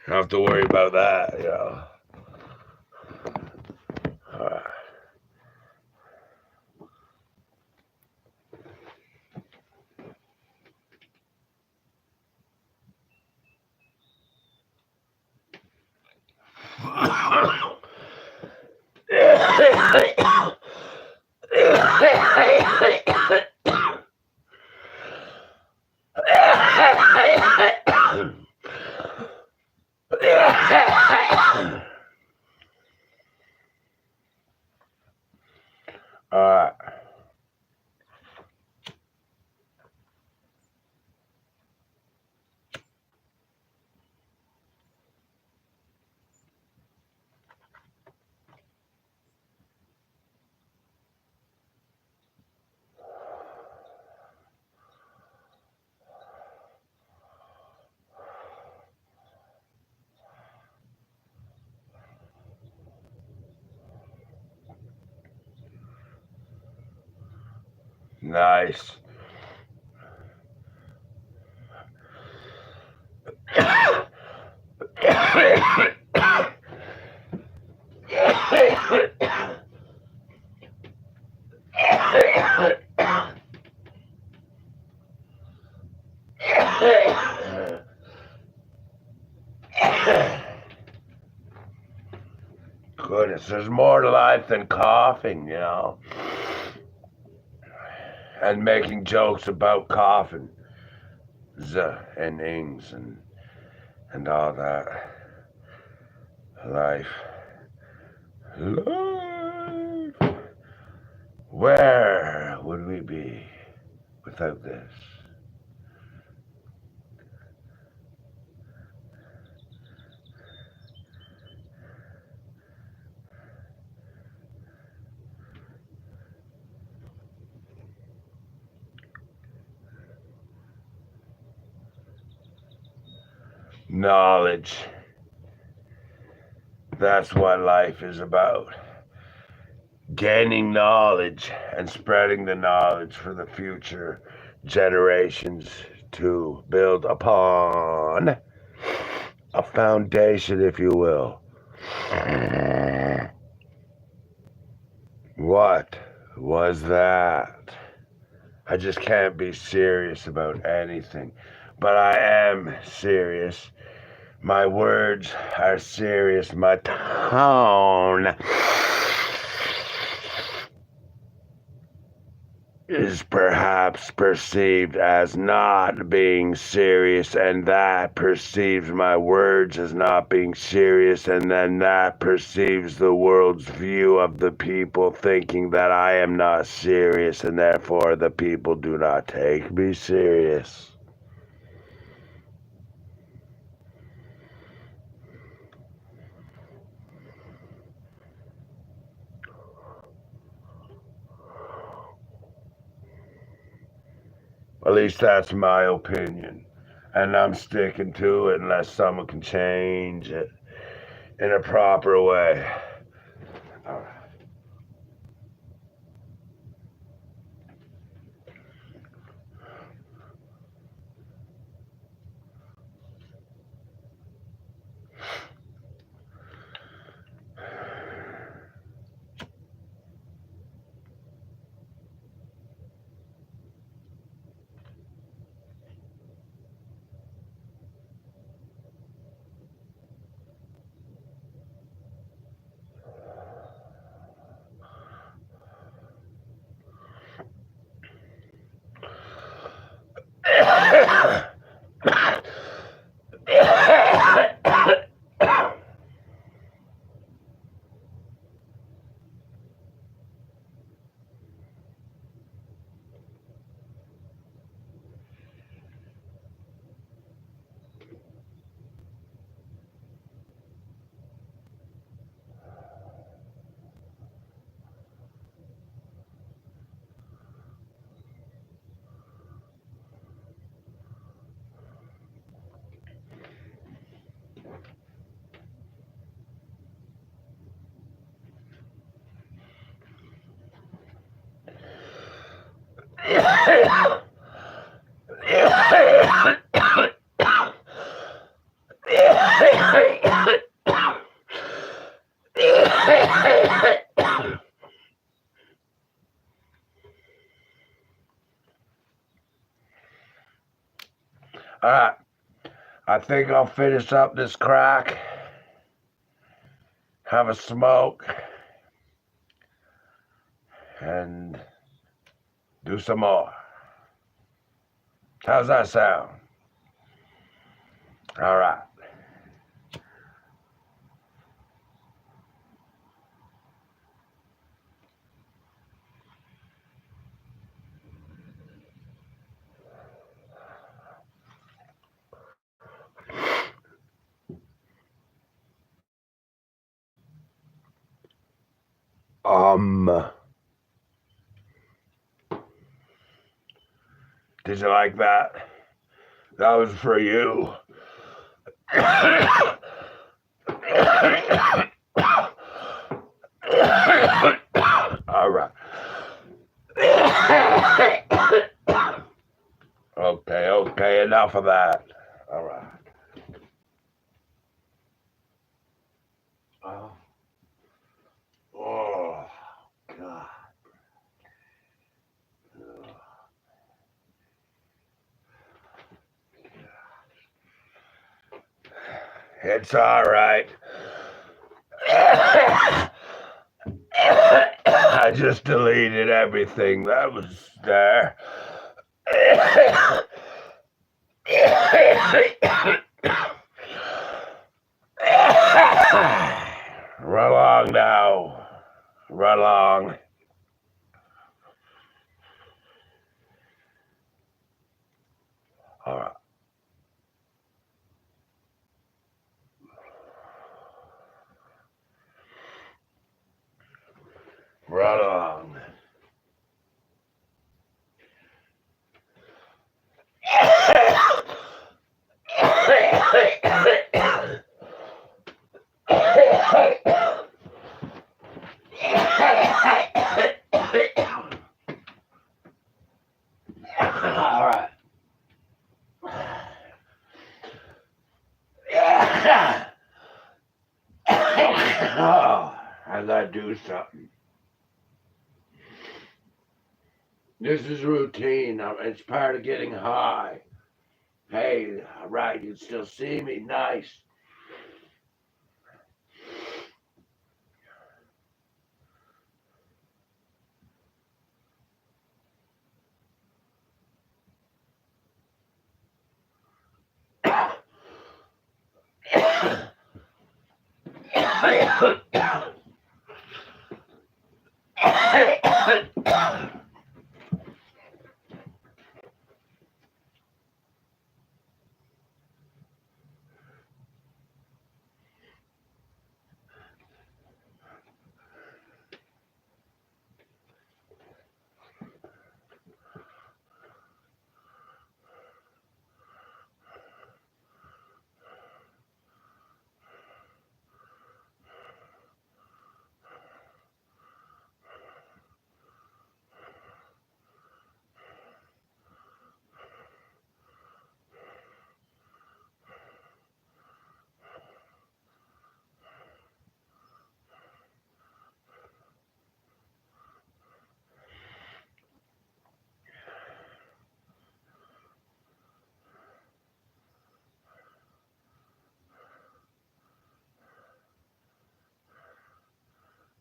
don't have to worry about that, you know. Alright. Nice. Goodness, there's more to life than coughing, you know. And making jokes about coughing. And ings and all that. Life. Life. Where would we be without this? Knowledge. That's what life is about. Gaining knowledge and spreading the knowledge for the future generations to build upon. A foundation, if you will. What was that? I just can't be serious about anything. But I am serious. My words are serious. My tone is perhaps perceived as not being serious, and that perceives my words as not being serious, and then that perceives the world's view of the people thinking that I am not serious, and therefore the people do not take me serious. At least that's my opinion. And I'm sticking to it unless someone can change it in a proper way. Alright, I think I'll finish up this crack, have a smoke, and do some more. How's that sound? Alright. Did you like that? That was for you. Alright. Okay, enough of that. Alright. Oh, God. It's alright. I just deleted everything that was there. Run along now. Run along. All right. Run along. All right. Oh, I gotta do something. This is routine. It's part of getting high. Hey, all right, you still see me? Nice.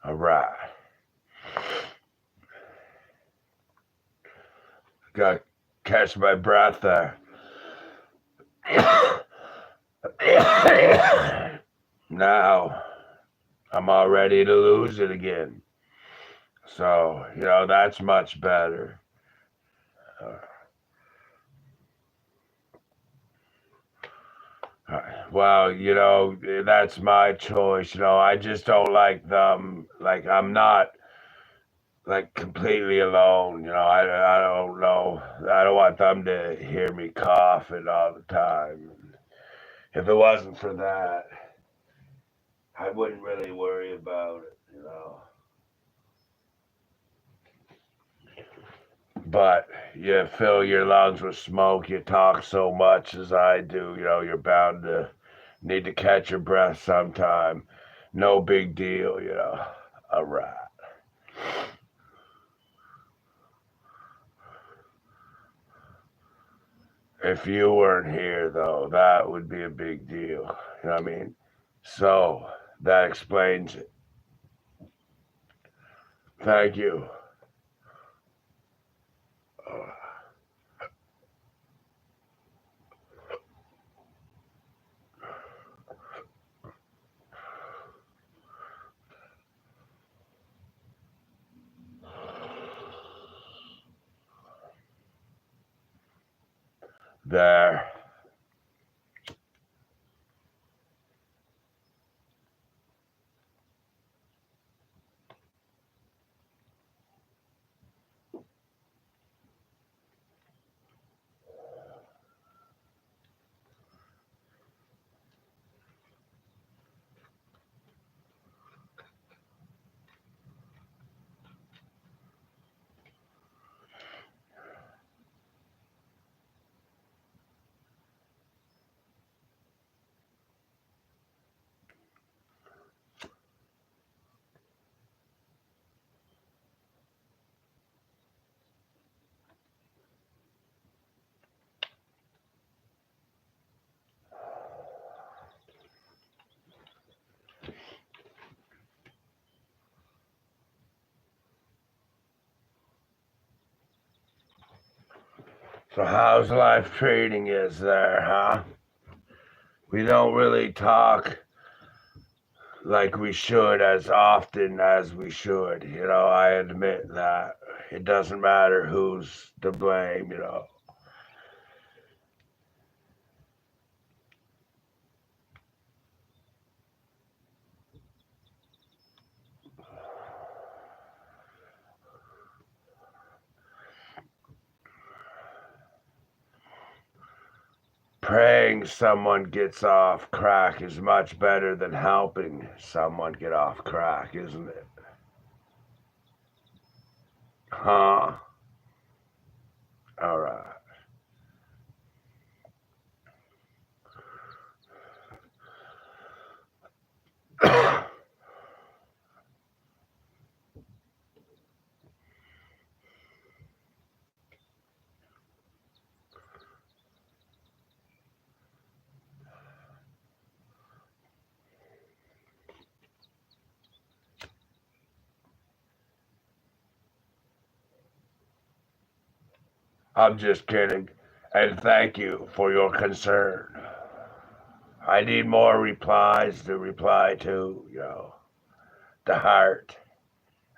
All right. Gotta catch my breath there. Now, I'm all ready to lose it again. So, that's much better. Well, that's my choice. I just don't like them. Like, I'm not like completely alone. I don't know. I don't want them to hear me coughing all the time. If it wasn't for that, I wouldn't really worry about it. But you fill your lungs with smoke, you talk so much as I do, you're bound to need to catch your breath sometime. No big deal. All right. If you weren't here, though, that would be a big deal. You know what I mean? So, that explains it. Thank you. Uh, there. So, how's life treating you there, huh? We don't really talk like we should as often as we should. I admit that. It doesn't matter who's to blame. Praying someone gets off crack is much better than helping someone get off crack, isn't it? Huh? All right. I'm just kidding. And thank you for your concern. I need more replies to reply to, the heart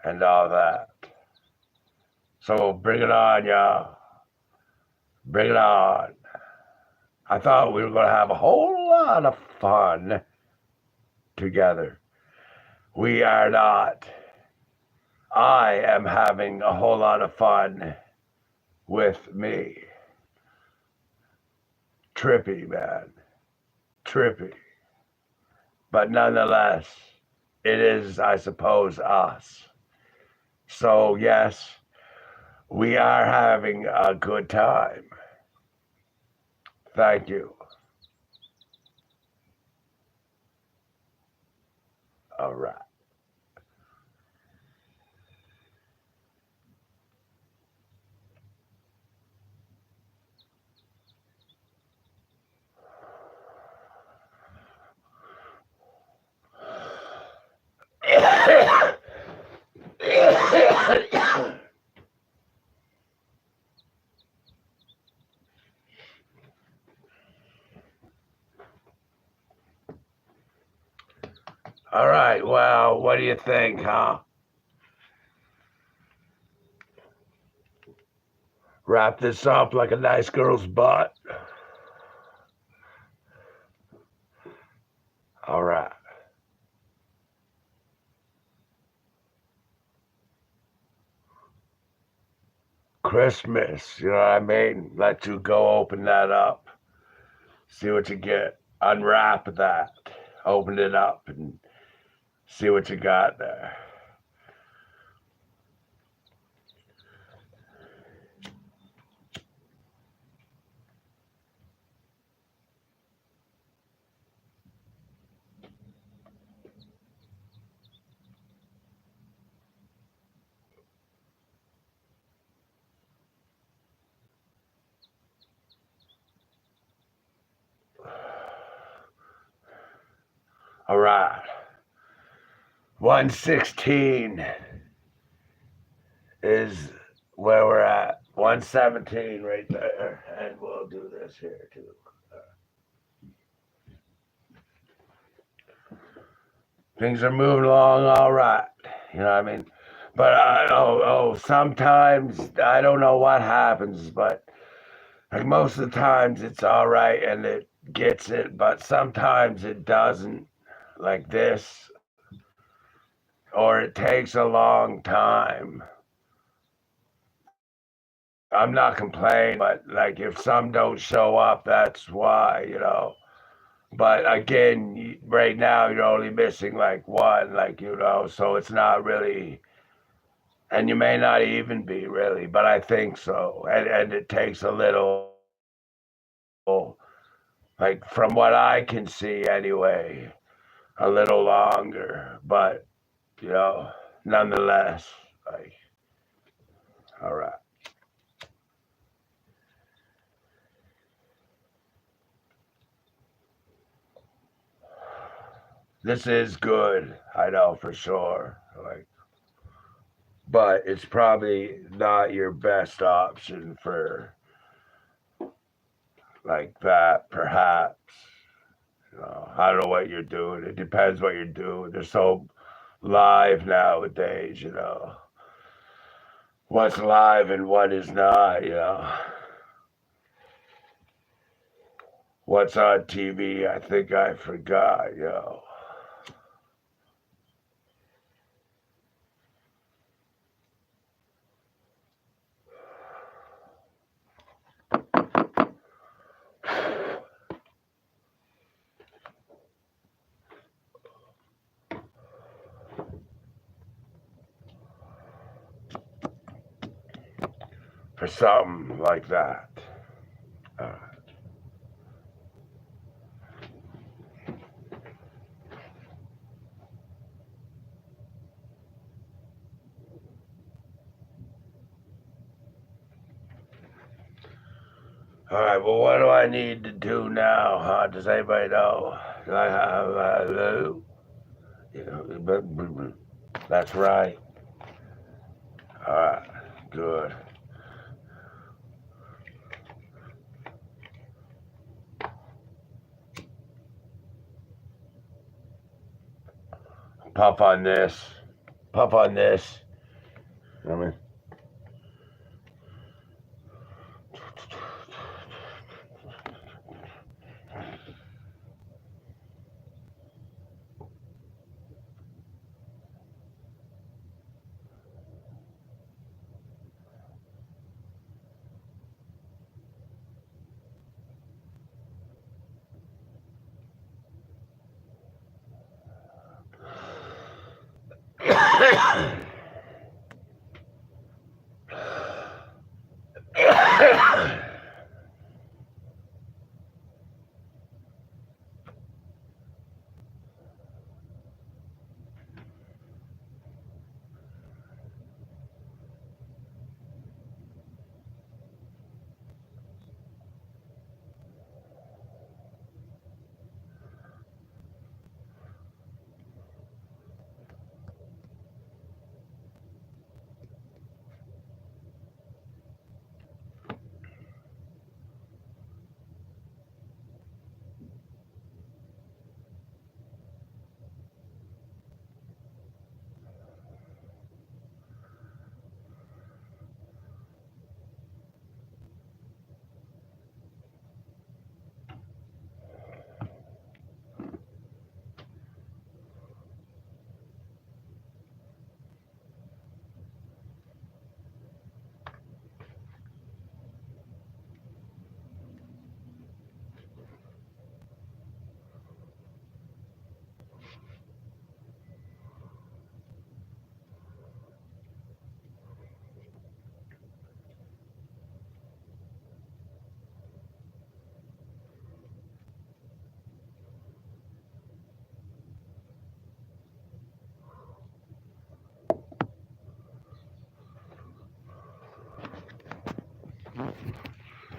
and all that. So bring it on, y'all. Bring it on. I thought we were going to have a whole lot of fun together. We are not. I am having a whole lot of fun with me. Trippy, man. Trippy. But nonetheless, it is, I suppose, us. So, yes, we are having a good time. Thank you. All right. All right. Well, what do you think, huh? Wrap this up like a nice girl's butt. All right. Christmas, you know what I mean? Let you go open that up. See what you get. Unwrap that. Open it up and see what you got there. All right. 116 is where we're at. 117 right there. And we'll do this here too. Things are moving along all right. You know what I mean? But sometimes I don't know what happens, but like most of the times it's all right and it gets it, but sometimes it doesn't, like this, or it takes a long time. I'm not complaining, but like if some don't show up, that's why. But again, right now you're only missing like one, so it's not really, and you may not even be really, but I think so. And it takes a little, like from what I can see anyway, a little longer. But, nonetheless, like, all right. This is good, I know for sure. Like, but it's probably not your best option for like that, perhaps. I don't know what you're doing. It depends what you're doing. They're so live nowadays. What's live and what is not. What's on TV, I think I forgot. For something like that. Uh, all right, well, what do I need to do now, huh? Does anybody know? Do I have a loo? That's right. All right, good. Puff on this. Puff on this. I mean,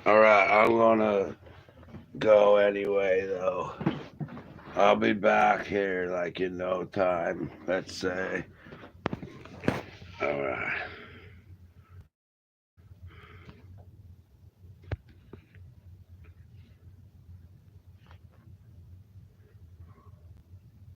all right, I'm gonna go anyway, though. I'll be back here like in no time, let's say. Alright.